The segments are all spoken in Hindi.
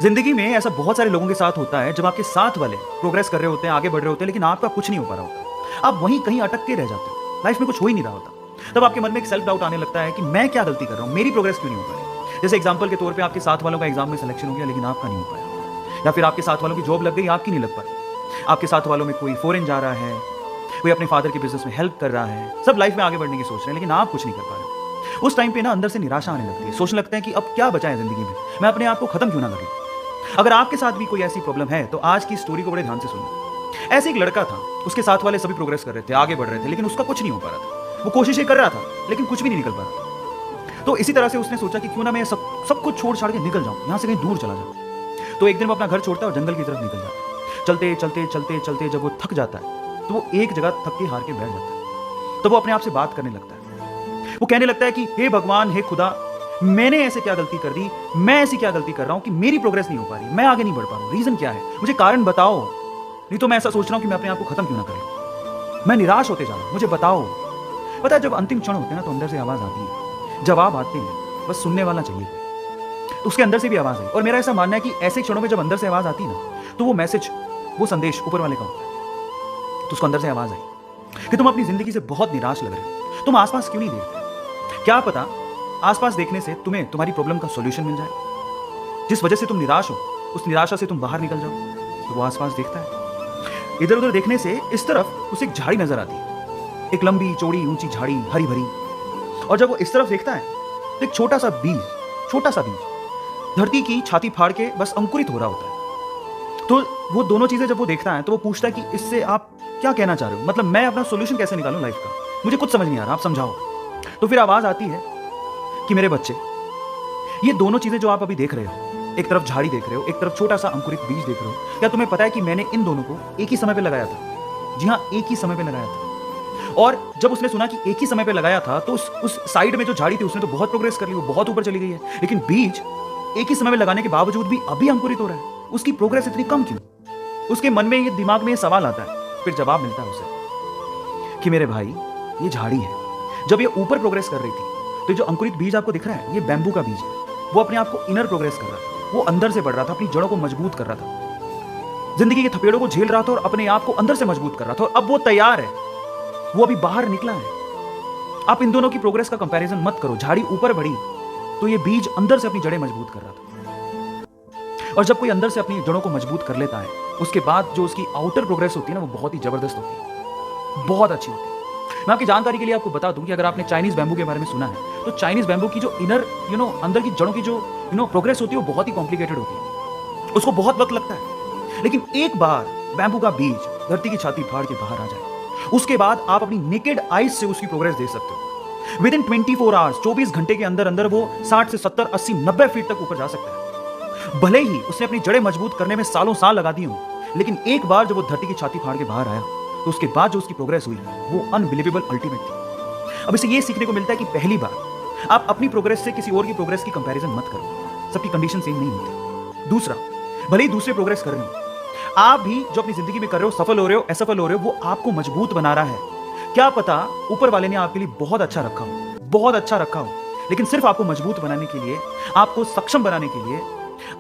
जिंदगी में ऐसा बहुत सारे लोगों के साथ होता है जब आपके साथ वाले प्रोग्रेस कर रहे होते हैं, आगे बढ़ रहे होते हैं, लेकिन आपका कुछ नहीं हो पा रहा होता। आप वहीं कहीं अटक के रह जाते हो, लाइफ में कुछ हो ही नहीं रहा होता। तब आपके मन में एक सेल्फ डाउट आने लगता है कि मैं क्या गलती कर रहा हूँ, मेरी प्रोग्रेस क्यों नहीं हो पा रही। जैसे एग्जाम्पल के तौर पर आपके साथ वालों का एग्जाम में सिलेक्शन हो गया लेकिन आपका नहीं हो पाया, या फिर आपके साथ वालों की जॉब लग गई, आपकी नहीं लग पाई। आपके साथ वालों में कोई फॉरेन जा रहा है, कोई अपने फादर के बिजनेस में हेल्प कर रहा है, सब लाइफ में आगे बढ़ने की सोच रहे हैं लेकिन आप कुछ नहीं कर पा रहे। उस टाइम पे ना अंदर से निराशा आने लगती है, सोचने लगते हैं कि अब क्या बचा है जिंदगी में, मैं अपने आप को खत्म क्यों ना कर लूं। अगर आपके साथ भी कोई ऐसी प्रॉब्लम है तो आज की स्टोरी को बड़े ध्यान से सुनिए। ऐसे एक लड़का था, उसके साथ वाले सभी प्रोग्रेस कर रहे थे, आगे बढ़ रहे थे, लेकिन उसका कुछ नहीं हो पा रहा था। वो कोशिशें कर रहा था लेकिन कुछ भी नहीं निकल पा रहा था। तो इसी तरह से उसने सोचा कि क्यों ना मैं सब कुछ छोड़ छाड़ के निकल जाऊं, यहां से कहीं दूर चला जाऊं। तो एक दिन वो अपना घर छोड़ता है और जंगल की तरफ निकल जाता है। चलते चलते चलते चलते जब वो थक जाता है तो वो एक जगह थक के हार के बैठ जाता है। तो वो अपने आप से बात करने लगता है। वो कहने लगता है कि हे भगवान, हे खुदा, मैंने ऐसे क्या गलती कर दी, मैं ऐसी क्या गलती कर रहा हूं कि मेरी प्रोग्रेस नहीं हो पा रही, मैं आगे नहीं बढ़ पा रहा हूं, रीजन क्या है, मुझे कारण बताओ। नहीं तो मैं ऐसा सोच रहा हूं कि मैं अपने आप को खत्म क्यों ना करूं, मैं निराश होते जा रहा हूं, मुझे बताओ। पता है जब अंतिम क्षण होते हैं ना तो अंदर से आवाज आती है, जवाब आते हैं, बस सुनने वाला चाहिए। तो उसके अंदर से भी आवाज आई। और मेरा ऐसा मानना है कि ऐसे क्षणों में जब अंदर से आवाज आती है ना तो वो मैसेज, वो संदेश ऊपर वाले का होता है। तो उसको अंदर से आवाज आई कि तुम अपनी जिंदगी से बहुत निराश लग रहे हो, तुम आसपास क्यों नहीं देखते। क्या पता आसपास देखने से तुम्हें तुम्हारी प्रॉब्लम का सॉल्यूशन मिल जाए। जिस वजह से तुम निराश हो, उस निराशा से तुम बाहर निकल जाओ। तो वो आसपास देखता है, इधर उधर देखने से इस तरफ उसे एक झाड़ी नजर आती है, एक लंबी चौड़ी ऊंची झाड़ी, हरी भरी। और जब वो इस तरफ देखता है तो एक छोटा सा बीज धरती की छाती फाड़ के बस अंकुरित हो रहा होता है। तो वो दोनों चीजें जब वो देखता है तो वो पूछता है कि इससे आप क्या कहना चाह रहे हो, मतलब मैं अपना सॉल्यूशन कैसे निकालूं लाइफ का, मुझे कुछ समझ नहीं आ रहा, आप समझाओ। तो फिर आवाज आती है कि मेरे बच्चे, ये दोनों चीजें जो आप अभी देख रहे हो, एक तरफ झाड़ी देख रहे हो, एक तरफ छोटा सा अंकुरित बीज देख रहे हो, क्या तुम्हें पता है कि मैंने इन दोनों को एक ही समय पे लगाया था। जी हाँ, एक ही समय पे लगाया था। और जब उसने सुना कि एक ही समय पे लगाया था तो उस साइड में जो झाड़ी थी उसने तो बहुत प्रोग्रेस कर ली, वो बहुत ऊपर चली गई है, लेकिन बीज एक ही समय में लगाने के बावजूद भी अभी अंकुरित हो रहा है, उसकी प्रोग्रेस इतनी कम क्यों। उसके मन में, ये दिमाग में ये सवाल आता है। फिर जवाब मिलता है उसे कि मेरे भाई, ये झाड़ी है, जब ये ऊपर प्रोग्रेस कर रही थी तो जो अंकुरित बीज आपको दिख रहा है ये बैम्बू का बीज है। वो अपने आप को इनर प्रोग्रेस कर रहा था, वो अंदर से बढ़ रहा था, अपनी जड़ों को मजबूत कर रहा था, जिंदगी के थपेड़ों को झेल रहा था और अपने आप को अंदर से मजबूत कर रहा था। और अब वो तैयार है, वो अभी बाहर निकला है। आप इन दोनों की प्रोग्रेस का कंपैरिजन मत करो। झाड़ी ऊपर बढ़ी तो ये बीज अंदर से अपनी जड़ें मजबूत कर रहा था। और जब कोई अंदर से अपनी जड़ों को मजबूत कर लेता है, उसके बाद जो उसकी आउटर प्रोग्रेस होती है ना, वो बहुत ही जबरदस्त होती है, बहुत अच्छी होती है। मैं आपकी जानकारी के लिए आपको बता दूं कि अगर आपने चाइनीज बैम्बू के बारे में सुना है तो चाइनीज बैम्बू की जो इनर अंदर की जड़ों की जो प्रोग्रेस होती है वो बहुत ही कॉम्प्लिकेटेड होती है, उसको बहुत वक्त लगता है। लेकिन एक बार बैम्बू का बीज धरती की छाती फाड़ के बाहर आ जाए, उसके बाद आप अपनी नेकेड आइज से उसकी प्रोग्रेस देख सकते हो। विद इन 24 आवर्स, 24 घंटे के अंदर अंदर वो 60 से 70, 80, 90 फीट तक ऊपर जा सकता है। भले ही उसने अपनी जड़ें मजबूत करने में सालों साल लगा दी हो, लेकिन एक बार जब वो धरती की छाती फाड़ के बाहर आया तो उसके बाद जो उसकी प्रोग्रेस हुई वो अनबिलीवेबल, अल्टीमेट थी। अब इसे ये सीखने को मिलता है कि पहली बार आप अपनी प्रोग्रेस से किसी और की प्रोग्रेस की कंपैरिजन मत करो, सबकी कंडीशन सेम नहीं होती। दूसरा, भले ही दूसरे प्रोग्रेस कर रहे हो, आप भी जो अपनी जिंदगी में कर रहे हो, सफल हो रहे हो, असफल हो रहे हो, वो आपको मजबूत बना रहा है। क्या पता ऊपर वाले ने आपके लिए बहुत अच्छा रखा हो, बहुत अच्छा रखा हो, लेकिन सिर्फ आपको मजबूत बनाने के लिए, आपको सक्षम बनाने के लिए,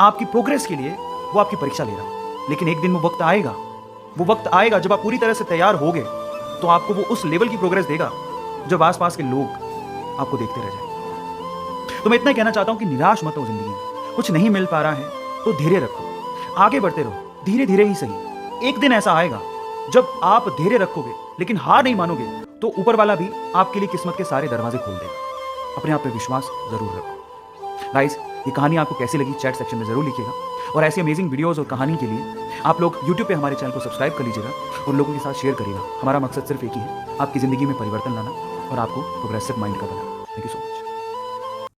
आपकी प्रोग्रेस के लिए वो आपकी परीक्षा ले रहा हो। लेकिन एक दिन वो वक्त आएगा जब आप पूरी तरह से तैयार होगे तो आपको वो उस लेवल की प्रोग्रेस देगा जब आसपास के लोग आपको देखते रह जाएंगे। तो मैं इतना कहना चाहता हूं कि निराश मत हो। जिंदगी में कुछ नहीं मिल पा रहा है तो धैर्य रखो, आगे बढ़ते रहो, धीरे धीरे ही सही। एक दिन ऐसा आएगा जब आप धैर्य रखोगे लेकिन हार नहीं मानोगे तो ऊपर वाला भी आपके लिए किस्मत के सारे दरवाजे खोल देगा। अपने आप पे विश्वास जरूर रखो। गाइस, ये कहानी आपको कैसी लगी चैट सेक्शन में जरूर लिखिएगा, और ऐसी अमेजिंग वीडियोस और कहानी के लिए आप लोग YouTube पे हमारे चैनल को सब्सक्राइब कर लीजिएगा और लोगों के साथ शेयर करिएगा। हमारा मकसद सिर्फ एक ही है, आपकी जिंदगी में परिवर्तन लाना और आपको प्रोग्रेसिव माइंड का बनाना। Thank you so much.